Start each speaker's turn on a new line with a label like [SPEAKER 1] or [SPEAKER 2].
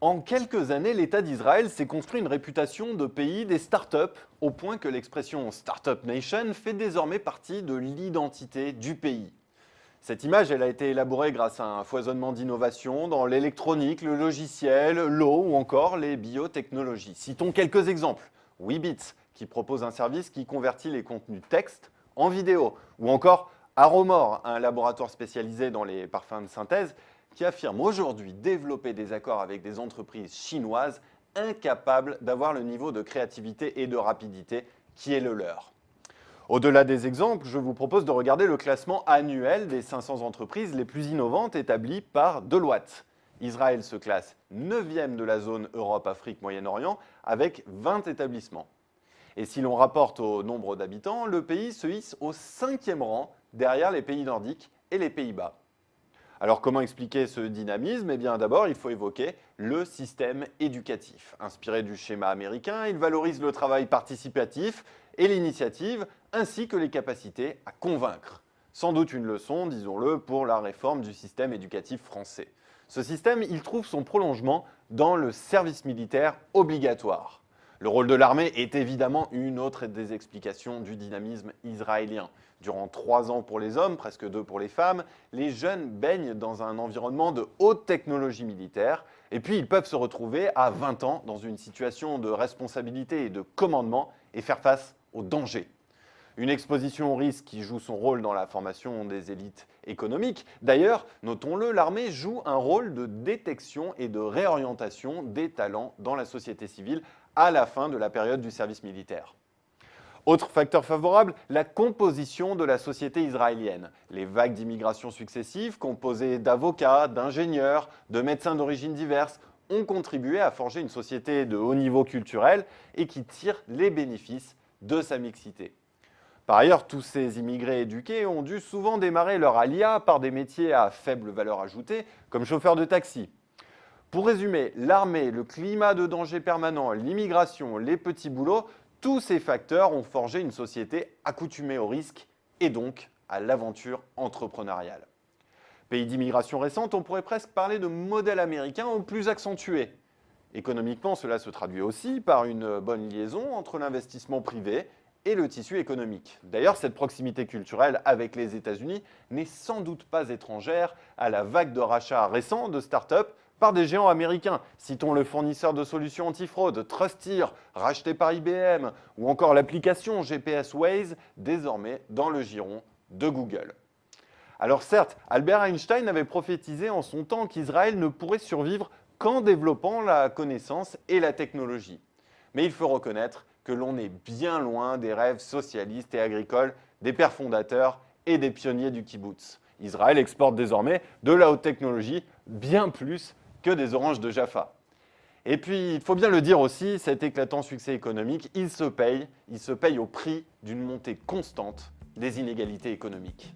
[SPEAKER 1] En quelques années, l'État d'Israël s'est construit une réputation de pays des startups, au point que l'expression Startup Nation fait désormais partie de l'identité du pays. Cette image, elle a été élaborée grâce à un foisonnement d'innovations dans l'électronique, le logiciel, l'eau ou encore les biotechnologies. Citons quelques exemples. Weebits, qui propose un service qui convertit les contenus texte en vidéo, ou encore Aromore, un laboratoire spécialisé dans les parfums de synthèse, qui affirme aujourd'hui développer des accords avec des entreprises chinoises incapables d'avoir le niveau de créativité et de rapidité qui est le leur. Au-delà des exemples, je vous propose de regarder le classement annuel des 500 entreprises les plus innovantes établi par Deloitte. Israël se classe 9e de la zone Europe-Afrique-Moyen-Orient avec 20 établissements. Et si l'on rapporte au nombre d'habitants, le pays se hisse au 5e rang derrière les pays nordiques et les Pays-Bas. Alors comment expliquer ce dynamisme? Eh bien d'abord, il faut évoquer le système éducatif. Inspiré du schéma américain, il valorise le travail participatif et l'initiative, ainsi que les capacités à convaincre. Sans doute une leçon, disons-le, pour la réforme du système éducatif français. Ce système, il trouve son prolongement dans le service militaire obligatoire. Le rôle de l'armée est évidemment une autre des explications du dynamisme israélien. Durant 3 ans pour les hommes, presque 2 pour les femmes, les jeunes baignent dans un environnement de haute technologie militaire et puis ils peuvent se retrouver à 20 ans dans une situation de responsabilité et de commandement et faire face aux dangers. Une exposition au risque qui joue son rôle dans la formation des élites économiques. D'ailleurs, notons-le, l'armée joue un rôle de détection et de réorientation des talents dans la société civile à la fin de la période du service militaire. Autre facteur favorable, la composition de la société israélienne. Les vagues d'immigration successives, composées d'avocats, d'ingénieurs, de médecins d'origine diverses, ont contribué à forger une société de haut niveau culturel et qui tire les bénéfices de sa mixité. Par ailleurs, tous ces immigrés éduqués ont dû souvent démarrer leur alia par des métiers à faible valeur ajoutée, comme chauffeur de taxi. Pour résumer, l'armée, le climat de danger permanent, l'immigration, les petits boulots, tous ces facteurs ont forgé une société accoutumée au risque et donc à l'aventure entrepreneuriale. Pays d'immigration récente, on pourrait presque parler de modèle américain au plus accentué. Économiquement, cela se traduit aussi par une bonne liaison entre l'investissement privé et le tissu économique. D'ailleurs, cette proximité culturelle avec les États-Unis n'est sans doute pas étrangère à la vague de rachats récents de start-up par des géants américains. Citons le fournisseur de solutions antifraude Trusteer, racheté par IBM, ou encore l'application GPS Waze, désormais dans le giron de Google. Alors certes, Albert Einstein avait prophétisé en son temps qu'Israël ne pourrait survivre qu'en développant la connaissance et la technologie. Mais il faut reconnaître que l'on est bien loin des rêves socialistes et agricoles des pères fondateurs et des pionniers du kibbutz. Israël exporte désormais de la haute technologie bien plus que des oranges de Jaffa. Et puis, il faut bien le dire aussi, cet éclatant succès économique, il se paye au prix d'une montée constante des inégalités économiques.